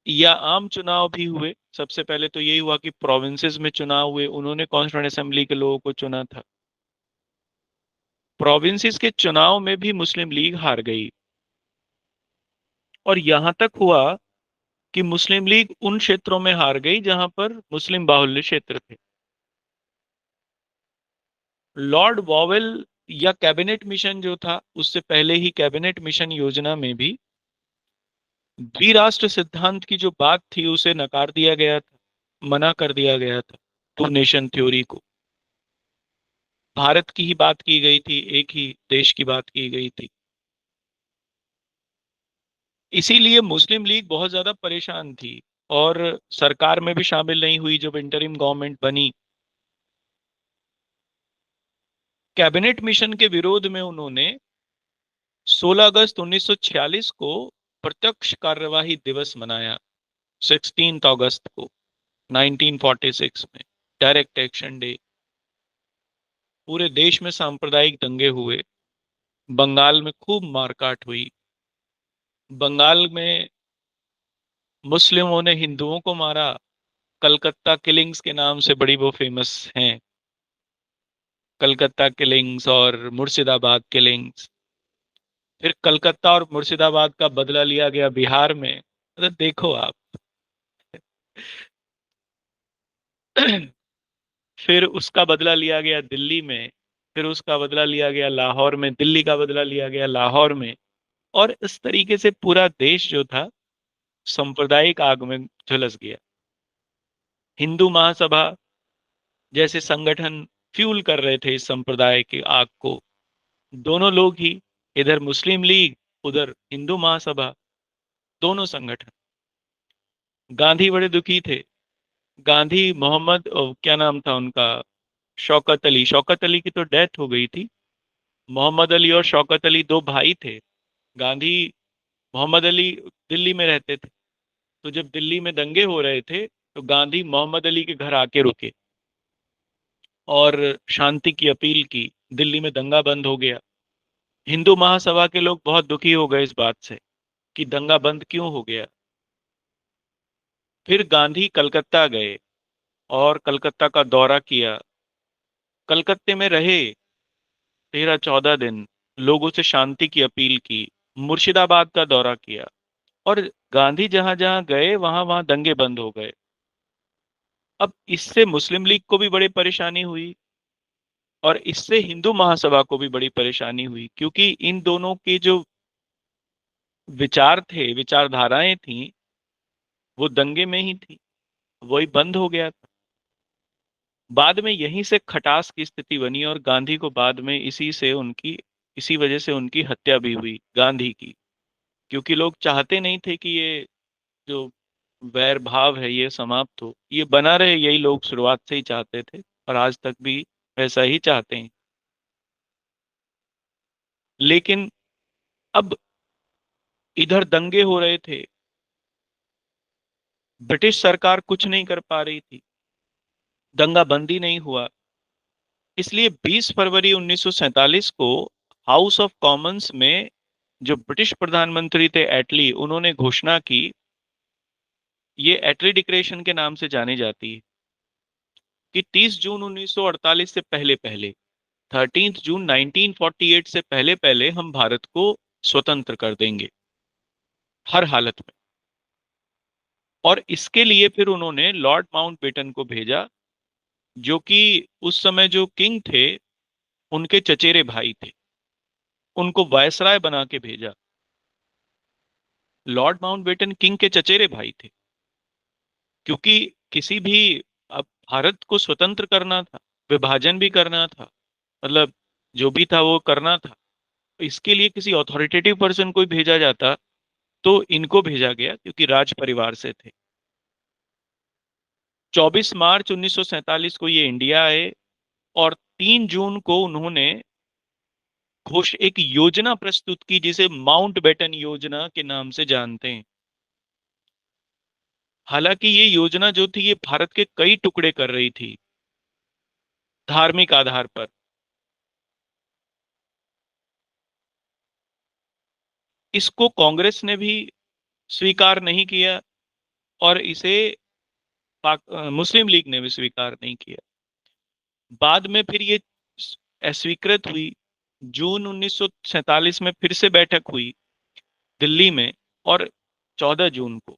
या आम चुनाव भी हुए, सबसे पहले तो यही हुआ कि प्रोविंसेस में चुनाव हुए, उन्होंने कॉन्स्टिट्यूएंट असेंबली के लोगों को चुना था। प्रोविंसेस के चुनाव में भी मुस्लिम लीग हार गई, और यहां तक हुआ कि मुस्लिम लीग उन क्षेत्रों में हार गई जहां पर मुस्लिम बाहुल्य क्षेत्र थे। लॉर्ड वॉवेल या कैबिनेट मिशन जो था, उससे पहले ही कैबिनेट मिशन योजना में भी द्विराष्ट्र सिद्धांत की जो बात थी उसे नकार दिया गया था, मना कर दिया गया था। टू नेशन थ्योरी को, भारत की ही बात की गई थी, एक ही देश की बात की गई थी। इसीलिए मुस्लिम लीग बहुत ज्यादा परेशान थी और सरकार में भी शामिल नहीं हुई जब इंटरिम गवर्नमेंट बनी। कैबिनेट मिशन के विरोध में उन्होंने 16 अगस्त 1946 को प्रत्यक्ष कार्यवाही दिवस मनाया, 16 अगस्त को 1946 में, डायरेक्ट एक्शन डे। पूरे देश में सांप्रदायिक दंगे हुए, बंगाल में खूब मारकाट हुई, बंगाल में मुस्लिमों ने हिंदुओं को मारा, कलकत्ता किलिंग्स के नाम से बड़ी वो फेमस हैं, कलकत्ता किलिंग्स और मुर्शिदाबाद किलिंग्स। फिर कलकत्ता और मुर्शिदाबाद का बदला लिया गया बिहार में, मतलब देखो आप। फिर उसका बदला लिया गया दिल्ली में, फिर उसका बदला लिया गया लाहौर में, दिल्ली का बदला लिया गया लाहौर में। और इस तरीके से पूरा देश जो था सांप्रदायिक आग में झुलस गया। हिंदू महासभा जैसे संगठन फ्यूल कर रहे थे इस संप्रदाय की आग को, दोनों लोग ही, इधर मुस्लिम लीग उधर हिंदू महासभा, दोनों संगठन। गांधी बड़े दुखी थे। गांधी मोहम्मद क्या नाम था उनका, शौकत अली, शौकत अली की तो डेथ हो गई थी। मोहम्मद अली और शौकत अली दो भाई थे। गांधी, मोहम्मद अली दिल्ली में रहते थे, तो जब दिल्ली में दंगे हो रहे थे तो गांधी मोहम्मद अली के घर आके रुके और शांति की अपील की। दिल्ली में दंगा बंद हो गया। हिंदू महासभा के लोग बहुत दुखी हो गए इस बात से कि दंगा बंद क्यों हो गया। फिर गांधी कलकत्ता गए और कलकत्ता का दौरा किया। कलकत्ते में रहे 13-14 दिन, लोगों से शांति की अपील की। मुर्शिदाबाद का दौरा किया, और गांधी जहां जहां गए वहां वहां दंगे बंद हो गए। अब इससे मुस्लिम लीग को भी बड़ी परेशानी हुई और इससे हिंदू महासभा को भी बड़ी परेशानी हुई, क्योंकि इन दोनों के जो विचार थे, विचारधाराएं थी, वो दंगे में ही थी, वही बंद हो गया था। बाद में यहीं से खटास की स्थिति बनी और गांधी को बाद में इसी वजह से उनकी हत्या भी हुई, गांधी की। क्योंकि लोग चाहते नहीं थे कि ये जो वैर भाव है ये समाप्त हो, ये बना रहे, यही लोग शुरुआत से ही चाहते थे और आज तक भी वैसा ही चाहते हैं। लेकिन अब इधर दंगे हो रहे थे, ब्रिटिश सरकार कुछ नहीं कर पा रही थी, दंगा बंदी नहीं हुआ। इसलिए 20 फरवरी 1947 को हाउस ऑफ कॉमन्स में जो ब्रिटिश प्रधानमंत्री थे एटली, उन्होंने घोषणा की, ये एटली डिक्लेरेशन के नाम से जानी जाती है, कि 30 जून 1948 से पहले पहले, 13 जून 1948 से पहले पहले हम भारत को स्वतंत्र कर देंगे हर हालत में। और इसके लिए फिर उन्होंने लॉर्ड माउंटबेटन को भेजा, जो कि उस समय जो किंग थे उनके चचेरे भाई थे, उनको वायसराय बना के भेजा। लॉर्ड माउंटबेटन किंग के चचेरे भाई थे, क्योंकि किसी भी, अब भारत को स्वतंत्र करना था, विभाजन भी करना था, मतलब जो भी था वो करना था, तो इसके लिए किसी अथॉरिटेटिव पर्सन को भेजा जाता तो इनको भेजा गया क्योंकि राज परिवार से थे। 24 मार्च 1947 को ये इंडिया आए और 3 जून को उन्होंने एक योजना प्रस्तुत की जिसे माउंटबेटन योजना के नाम से जानते हैं। हालांकि ये योजना जो थी ये भारत के कई टुकड़े कर रही थी धार्मिक आधार पर। इसको कांग्रेस ने भी स्वीकार नहीं किया और इसे मुस्लिम लीग ने भी स्वीकार नहीं किया। बाद में फिर ये अस्वीकृत हुई। जून 1947 में फिर से बैठक हुई दिल्ली में, और 14 जून को,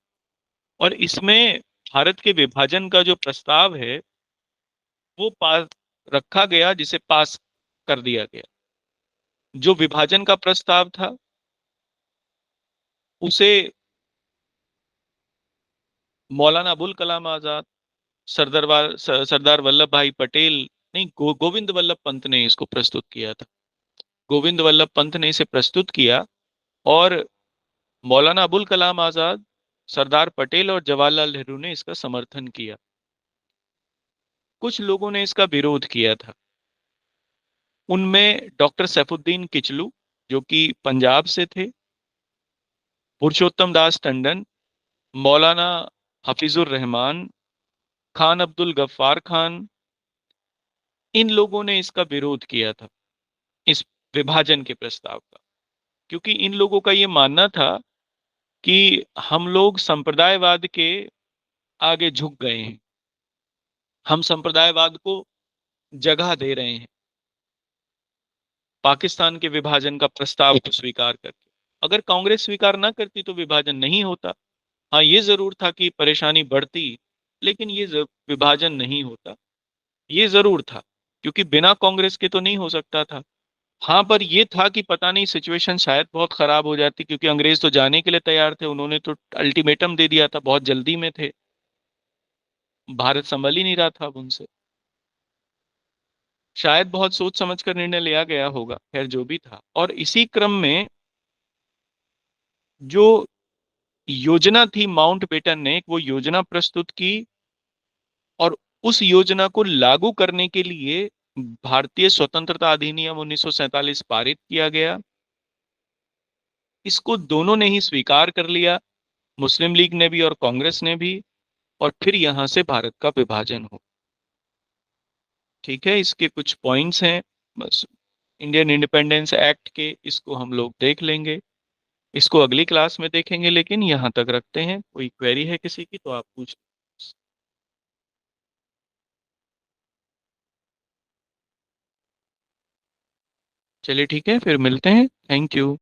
और इसमें भारत के विभाजन का जो प्रस्ताव है वो पास रखा गया, जिसे पास कर दिया गया। जो विभाजन का प्रस्ताव था उसे मौलाना अबुल कलाम आजाद, सरदार वल्लभ भाई पटेल, नहीं, गोविंद वल्लभ पंत ने इसको प्रस्तुत किया था। गोविंद वल्लभ पंत ने इसे प्रस्तुत किया और मौलाना अबुल कलाम आजाद, सरदार पटेल और जवाहरलाल नेहरू ने इसका समर्थन किया। कुछ लोगों ने इसका विरोध किया था। उनमें डॉक्टर सैफुद्दीन किचलू जो कि पंजाब से थे, पुरुषोत्तम दास टंडन, मौलाना हफीजुर रहमान, खान अब्दुल गफ्फार खान, इन लोगों ने इसका विरोध किया था, इस विभाजन के प्रस्ताव का। क्योंकि इन लोगों का ये मानना था कि हम लोग संप्रदायवाद के आगे झुक गए हैं, हम संप्रदायवाद को जगह दे रहे हैं पाकिस्तान के विभाजन का प्रस्ताव को स्वीकार करके। अगर कांग्रेस स्वीकार ना करती तो विभाजन नहीं होता। हाँ, ये जरूर था कि परेशानी बढ़ती, लेकिन विभाजन नहीं होता, ये जरूर था, क्योंकि बिना कांग्रेस के तो नहीं हो सकता था। हाँ, पर ये था कि पता नहीं सिचुएशन शायद बहुत खराब हो जाती, क्योंकि अंग्रेज तो जाने के लिए तैयार थे, उन्होंने तो अल्टीमेटम दे दिया था, बहुत जल्दी में थे, भारत संभल ही नहीं रहा था अब उनसे। शायद बहुत सोच समझ कर निर्णय लिया गया होगा, खैर जो भी था। और इसी क्रम में जो योजना थी, माउंटबेटन ने वो योजना प्रस्तुत की और उस योजना को लागू करने के लिए भारतीय स्वतंत्रता अधिनियम 1947 पारित किया गया। इसको दोनों ने ही स्वीकार कर लिया, मुस्लिम लीग ने भी और कांग्रेस ने भी, और फिर यहां से भारत का विभाजन हो। ठीक है, इसके कुछ पॉइंट्स हैं बस इंडियन इंडिपेंडेंस एक्ट के, इसको हम लोग देख लेंगे, इसको अगली क्लास में देखेंगे, लेकिन यहाँ तक रखते हैं। कोई क्वेरी है किसी की तो आप पूछ। चलिए ठीक है, फिर मिलते हैं। Thank you.